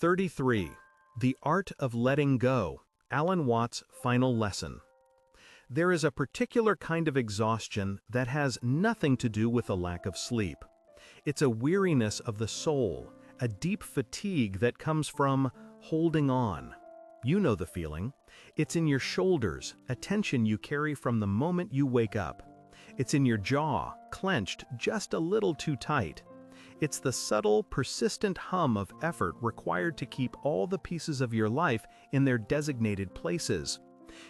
33. The Art of Letting Go. Alan Watts' Final Lesson. There is a particular kind of exhaustion that has nothing to do with a lack of sleep. It's a weariness of the soul, a deep fatigue that comes from holding on. You know the feeling. It's in your shoulders, a tension you carry from the moment you wake up. It's in your jaw, clenched just a little too tight. It's the subtle, persistent hum of effort required to keep all the pieces of your life in their designated places.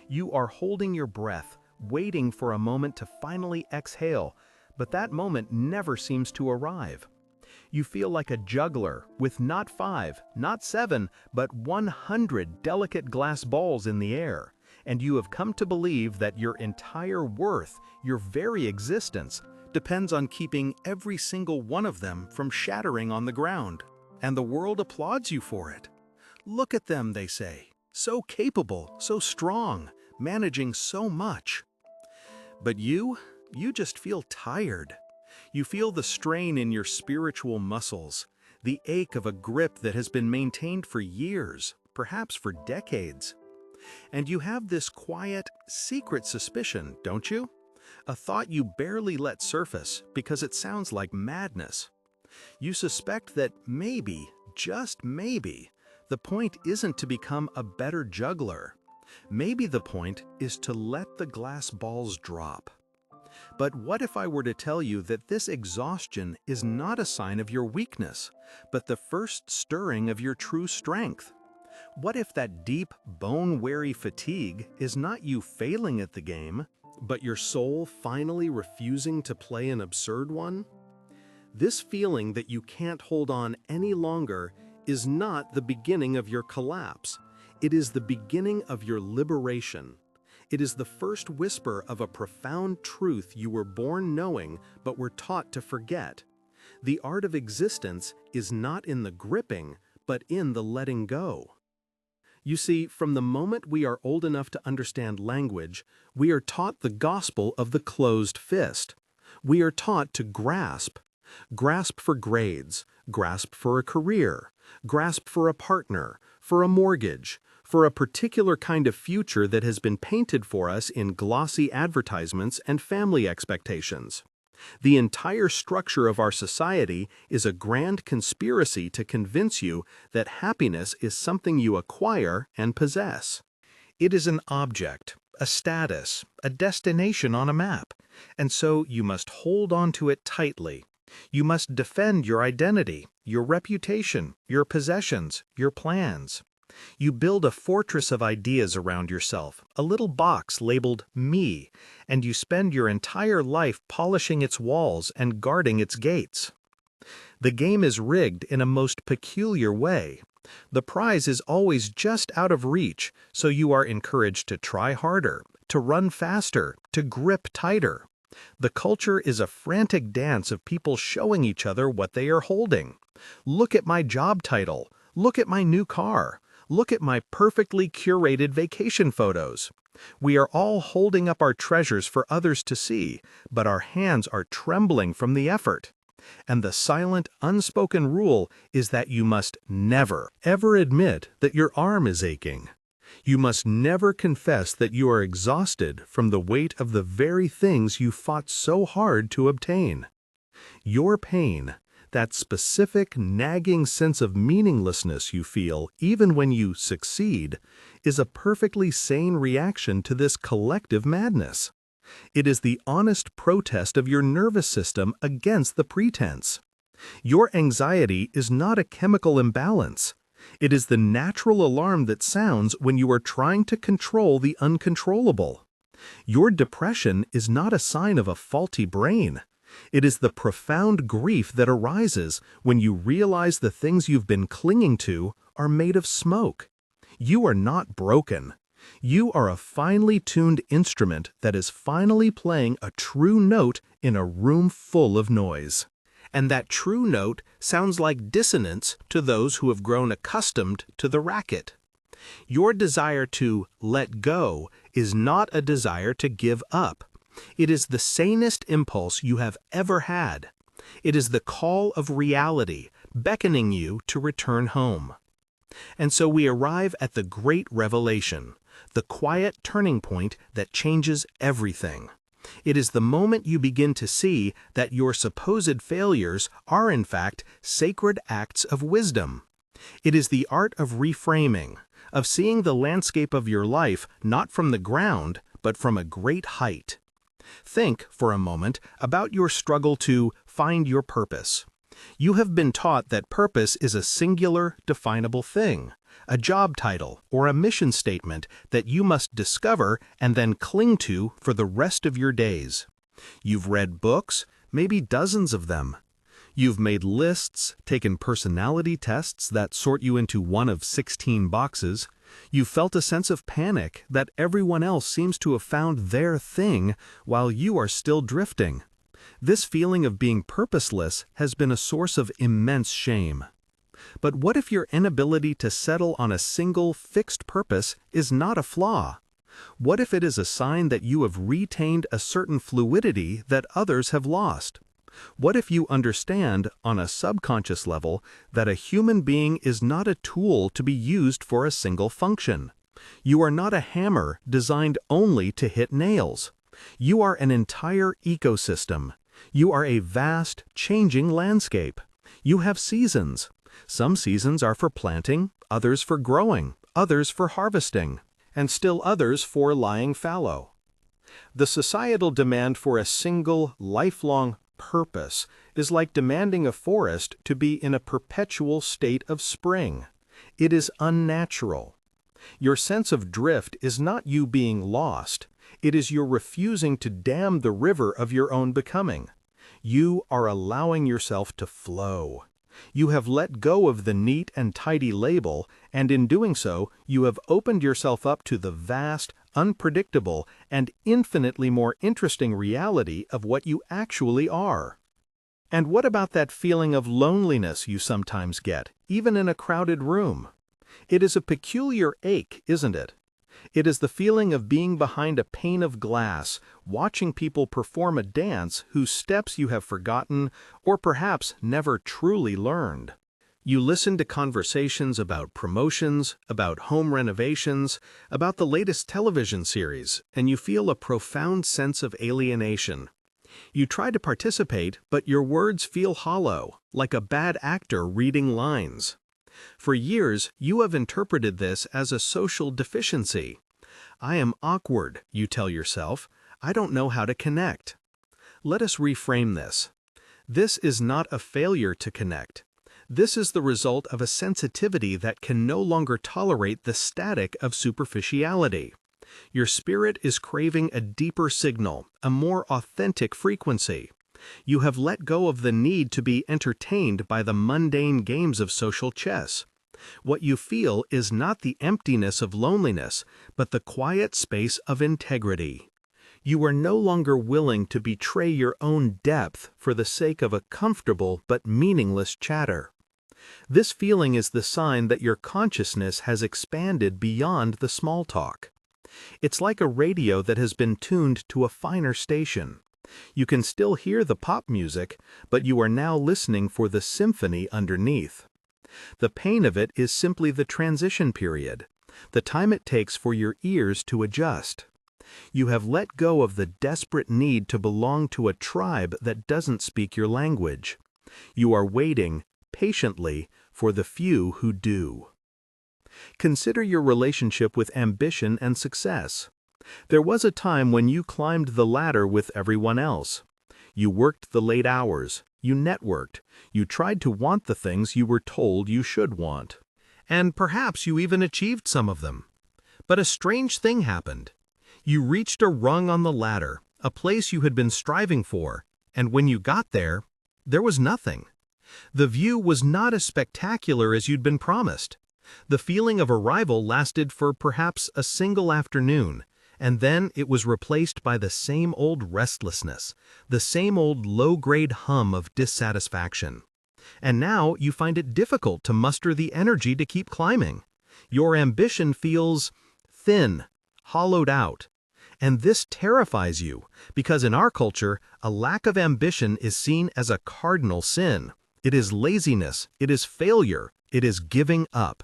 You are holding your breath, waiting for a moment to finally exhale, but that moment never seems to arrive. You feel like a juggler with not 5, not 7, but 100 delicate glass balls in the air, and you have come to believe that your entire worth, your very existence, depends on keeping every single one of them from shattering on the ground. And the world applauds you for it. Look at them, they say. So capable, so strong, managing so much. But you just feel tired. You feel the strain in your spiritual muscles, the ache of a grip that has been maintained for years, perhaps for decades. And you have this quiet, secret suspicion, don't you? A thought you barely let surface because it sounds like madness. You suspect that maybe, just maybe, the point isn't to become a better juggler. Maybe the point is to let the glass balls drop. But what if I were to tell you that this exhaustion is not a sign of your weakness, but the first stirring of your true strength? What if that deep, bone-weary fatigue is not you failing at the game, but your soul finally refusing to play an absurd one? This feeling that you can't hold on any longer is not the beginning of your collapse. It is the beginning of your liberation. It is the first whisper of a profound truth you were born knowing but were taught to forget. The art of existence is not in the gripping, but in the letting go. You see, from the moment we are old enough to understand language, we are taught the gospel of the closed fist. We are taught to grasp. Grasp for grades, grasp for a career, grasp for a partner, for a mortgage, for a particular kind of future that has been painted for us in glossy advertisements and family expectations. The entire structure of our society is a grand conspiracy to convince you that happiness is something you acquire and possess. It is an object, a status, a destination on a map, and so you must hold on to it tightly. You must defend your identity, your reputation, your possessions, your plans. You build a fortress of ideas around yourself, a little box labeled me, and you spend your entire life polishing its walls and guarding its gates. The game is rigged in a most peculiar way. The prize is always just out of reach, so you are encouraged to try harder, to run faster, to grip tighter. The culture is a frantic dance of people showing each other what they are holding. Look at my job title. Look at my new car. Look at my perfectly curated vacation photos. We are all holding up our treasures for others to see, but our hands are trembling from the effort. And the silent, unspoken rule is that you must never, ever admit that your arm is aching. You must never confess that you are exhausted from the weight of the very things you fought so hard to obtain. Your pain, that specific, nagging sense of meaninglessness you feel even when you succeed, is a perfectly sane reaction to this collective madness. It is the honest protest of your nervous system against the pretense. Your anxiety is not a chemical imbalance. It is the natural alarm that sounds when you are trying to control the uncontrollable. Your depression is not a sign of a faulty brain. It is the profound grief that arises when you realize the things you've been clinging to are made of smoke. You are not broken. You are a finely tuned instrument that is finally playing a true note in a room full of noise. And that true note sounds like dissonance to those who have grown accustomed to the racket. Your desire to let go is not a desire to give up. It is the sanest impulse you have ever had. It is the call of reality beckoning you to return home. And so we arrive at the great revelation, the quiet turning point that changes everything. It is the moment you begin to see that your supposed failures are in fact sacred acts of wisdom. It is the art of reframing, of seeing the landscape of your life not from the ground, but from a great height. Think, for a moment, about your struggle to find your purpose. You have been taught that purpose is a singular, definable thing, a job title or a mission statement that you must discover and then cling to for the rest of your days. You've read books, maybe dozens of them. You've made lists, taken personality tests that sort you into one of 16 boxes. You've felt a sense of panic that everyone else seems to have found their thing while you are still drifting. This feeling of being purposeless has been a source of immense shame. But what if your inability to settle on a single, fixed purpose is not a flaw? What if it is a sign that you have retained a certain fluidity that others have lost? What if you understand, on a subconscious level, that a human being is not a tool to be used for a single function? You are not a hammer designed only to hit nails. You are an entire ecosystem. You are a vast, changing landscape. You have seasons. Some seasons are for planting, others for growing, others for harvesting, and still others for lying fallow. The societal demand for a single, lifelong purpose is like demanding a forest to be in a perpetual state of spring. It is unnatural. Your sense of drift is not you being lost. It is your refusing to dam the river of your own becoming. You are allowing yourself to flow. You have let go of the neat and tidy label, and in doing so, you have opened yourself up to the vast, unpredictable, and infinitely more interesting reality of what you actually are. And what about that feeling of loneliness you sometimes get, even in a crowded room? It is a peculiar ache, isn't it? It is the feeling of being behind a pane of glass, watching people perform a dance whose steps you have forgotten or perhaps never truly learned. You listen to conversations about promotions, about home renovations, about the latest television series, and you feel a profound sense of alienation. You try to participate, but your words feel hollow, like a bad actor reading lines. For years, you have interpreted this as a social deficiency. I am awkward, you tell yourself. I don't know how to connect. Let us reframe this. This is not a failure to connect. This is the result of a sensitivity that can no longer tolerate the static of superficiality. Your spirit is craving a deeper signal, a more authentic frequency. You have let go of the need to be entertained by the mundane games of social chess. What you feel is not the emptiness of loneliness, but the quiet space of integrity. You are no longer willing to betray your own depth for the sake of a comfortable but meaningless chatter. This feeling is the sign that your consciousness has expanded beyond the small talk. It's like a radio that has been tuned to a finer station. You can still hear the pop music, but you are now listening for the symphony underneath. The pain of it is simply the transition period, the time it takes for your ears to adjust. You have let go of the desperate need to belong to a tribe that doesn't speak your language. You are waiting, patiently, for the few who do. Consider your relationship with ambition and success. There was a time when you climbed the ladder with everyone else. You worked the late hours, you networked, you tried to want the things you were told you should want. And perhaps you even achieved some of them. But a strange thing happened. You reached a rung on the ladder, a place you had been striving for, and when you got there was nothing. The view was not as spectacular as you'd been promised. The feeling of arrival lasted for perhaps a single afternoon, and then it was replaced by the same old restlessness, the same old low-grade hum of dissatisfaction. And now you find it difficult to muster the energy to keep climbing. Your ambition feels thin, hollowed out. And this terrifies you, because in our culture, a lack of ambition is seen as a cardinal sin. It is laziness, it is failure, it is giving up.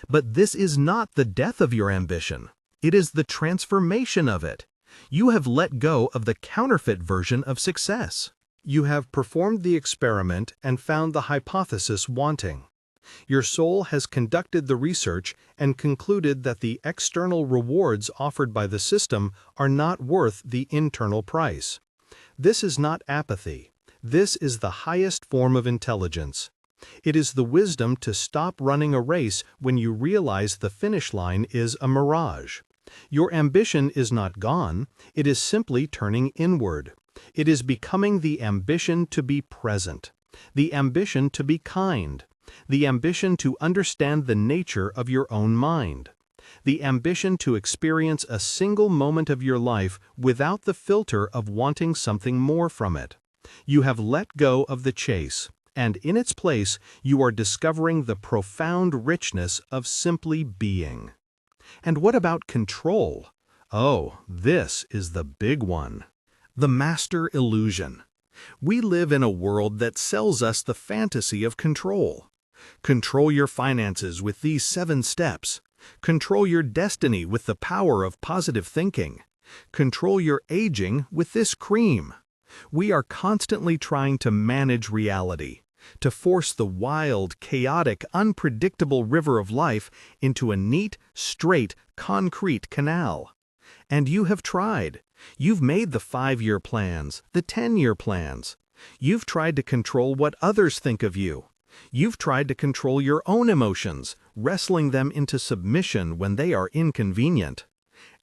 But this is not the death of your ambition. It is the transformation of it. You have let go of the counterfeit version of success. You have performed the experiment and found the hypothesis wanting. Your soul has conducted the research and concluded that the external rewards offered by the system are not worth the internal price. This is not apathy. This is the highest form of intelligence. It is the wisdom to stop running a race when you realize the finish line is a mirage. Your ambition is not gone, it is simply turning inward. It is becoming the ambition to be present, the ambition to be kind, the ambition to understand the nature of your own mind, the ambition to experience a single moment of your life without the filter of wanting something more from it. You have let go of the chase, and in its place you are discovering the profound richness of simply being. And what about control? Oh, this is the big one. The master illusion. We live in a world that sells us the fantasy of control. Control your finances with these 7 steps. Control your destiny with the power of positive thinking. Control your aging with this cream. We are constantly trying to manage reality, to force the wild, chaotic, unpredictable river of life into a neat, straight, concrete canal. And you have tried. You've made the 5-year plans, the 10-year plans. You've tried to control what others think of you. You've tried to control your own emotions, wrestling them into submission when they are inconvenient.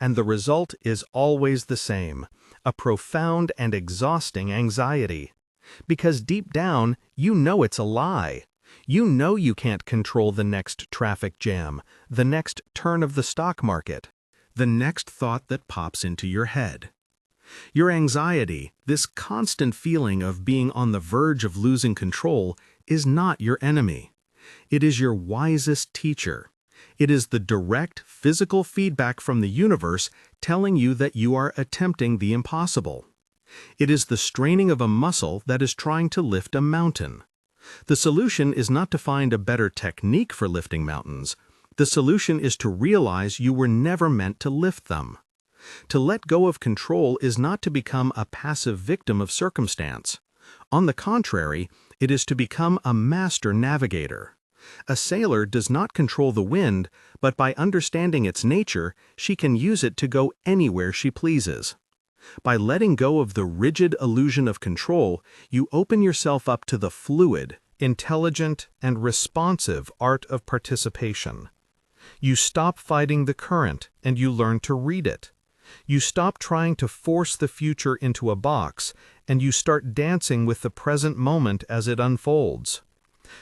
And the result is always the same, a profound and exhausting anxiety. Because deep down, you know it's a lie. You know you can't control the next traffic jam, the next turn of the stock market, the next thought that pops into your head. Your anxiety, this constant feeling of being on the verge of losing control, is not your enemy. It is your wisest teacher. It is the direct physical feedback from the universe telling you that you are attempting the impossible. It is the straining of a muscle that is trying to lift a mountain. The solution is not to find a better technique for lifting mountains. The solution is to realize you were never meant to lift them. To let go of control is not to become a passive victim of circumstance. On the contrary, it is to become a master navigator. A sailor does not control the wind, but by understanding its nature, she can use it to go anywhere she pleases. By letting go of the rigid illusion of control, you open yourself up to the fluid, intelligent, and responsive art of participation. You stop fighting the current, and you learn to read it. You stop trying to force the future into a box, and you start dancing with the present moment as it unfolds.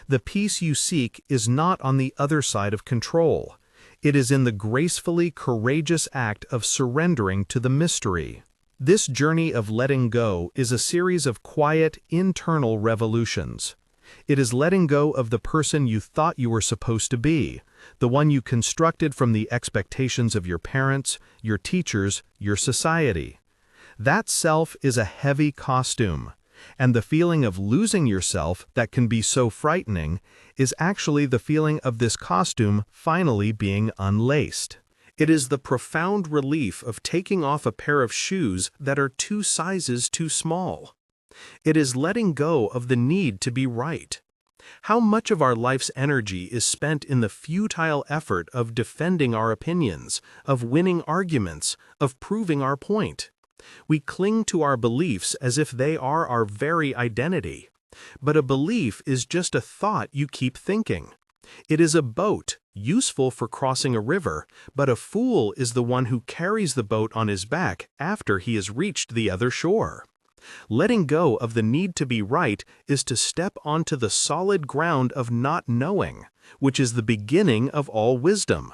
The peace you seek is not on the other side of control. It is in the gracefully courageous act of surrendering to the mystery. This journey of letting go is a series of quiet, internal revolutions. It is letting go of the person you thought you were supposed to be, the one you constructed from the expectations of your parents, your teachers, your society. That self is a heavy costume, and the feeling of losing yourself that can be so frightening is actually the feeling of this costume finally being unlaced. It is the profound relief of taking off a pair of shoes that are 2 sizes too small. It is letting go of the need to be right. How much of our life's energy is spent in the futile effort of defending our opinions, of winning arguments, of proving our point? We cling to our beliefs as if they are our very identity. But a belief is just a thought you keep thinking. It is a boat, useful for crossing a river, but a fool is the one who carries the boat on his back after he has reached the other shore. Letting go of the need to be right is to step onto the solid ground of not knowing, which is the beginning of all wisdom.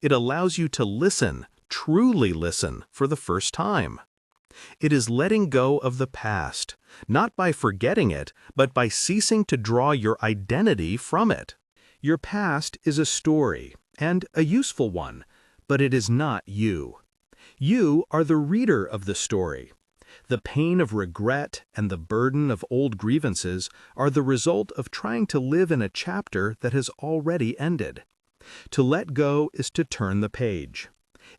It allows you to listen, truly listen, for the first time. It is letting go of the past, not by forgetting it, but by ceasing to draw your identity from it. Your past is a story, and a useful one, but it is not you. You are the reader of the story. The pain of regret and the burden of old grievances are the result of trying to live in a chapter that has already ended. To let go is to turn the page.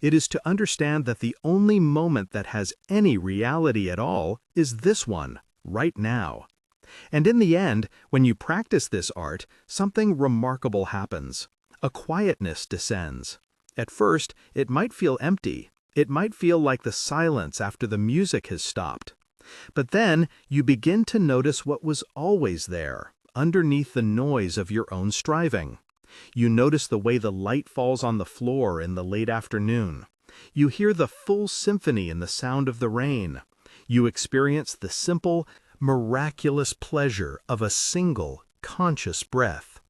It is to understand that the only moment that has any reality at all is this one, right now. And in the end, when you practice this art, something remarkable happens. A quietness descends. At first, it might feel empty. It might feel like the silence after the music has stopped. But then, you begin to notice what was always there, underneath the noise of your own striving. You notice the way the light falls on the floor in the late afternoon. You hear the full symphony in the sound of the rain. You experience the simple, miraculous pleasure of a single, conscious breath.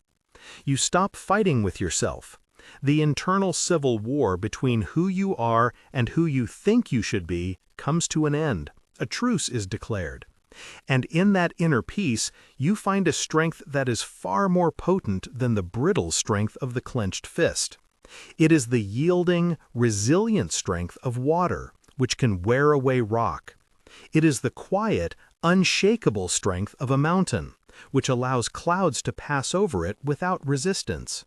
You stop fighting with yourself. The internal civil war between who you are and who you think you should be comes to an end. A truce is declared. And in that inner peace, you find a strength that is far more potent than the brittle strength of the clenched fist. It is the yielding, resilient strength of water, which can wear away rock. It is the quiet, unshakable strength of a mountain, which allows clouds to pass over it without resistance.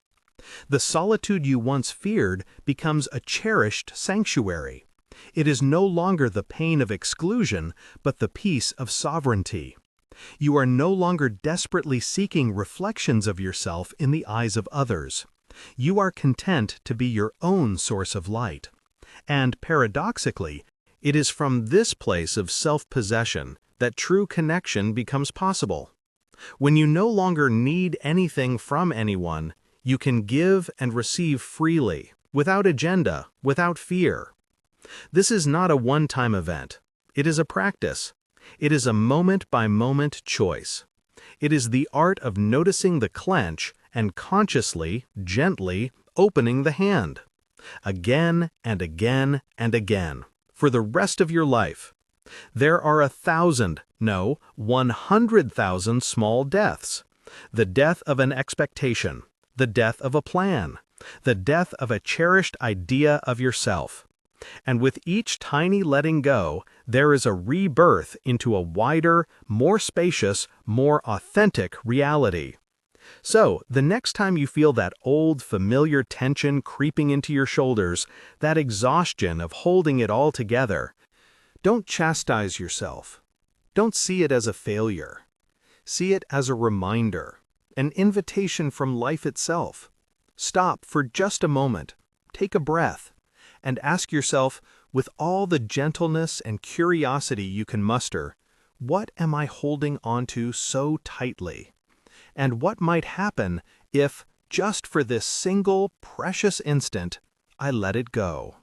The solitude you once feared becomes a cherished sanctuary. It is no longer the pain of exclusion, but the peace of sovereignty. You are no longer desperately seeking reflections of yourself in the eyes of others. You are content to be your own source of light. And paradoxically, it is from this place of self-possession that true connection becomes possible. When you no longer need anything from anyone, you can give and receive freely, without agenda, without fear. This is not a one-time event. It is a practice. It is a moment-by-moment choice. It is the art of noticing the clench and consciously, gently opening the hand. Again and again and again, for the rest of your life. There are 1,000, no, 100,000 small deaths. The death of an expectation, the death of a plan, the death of a cherished idea of yourself. And with each tiny letting go, there is a rebirth into a wider, more spacious, more authentic reality. So, the next time you feel that old, familiar tension creeping into your shoulders, that exhaustion of holding it all together, don't chastise yourself. Don't see it as a failure. See it as a reminder, an invitation from life itself. Stop for just a moment, take a breath, and ask yourself, with all the gentleness and curiosity you can muster, what am I holding onto so tightly? And what might happen if, just for this single precious instant, I let it go?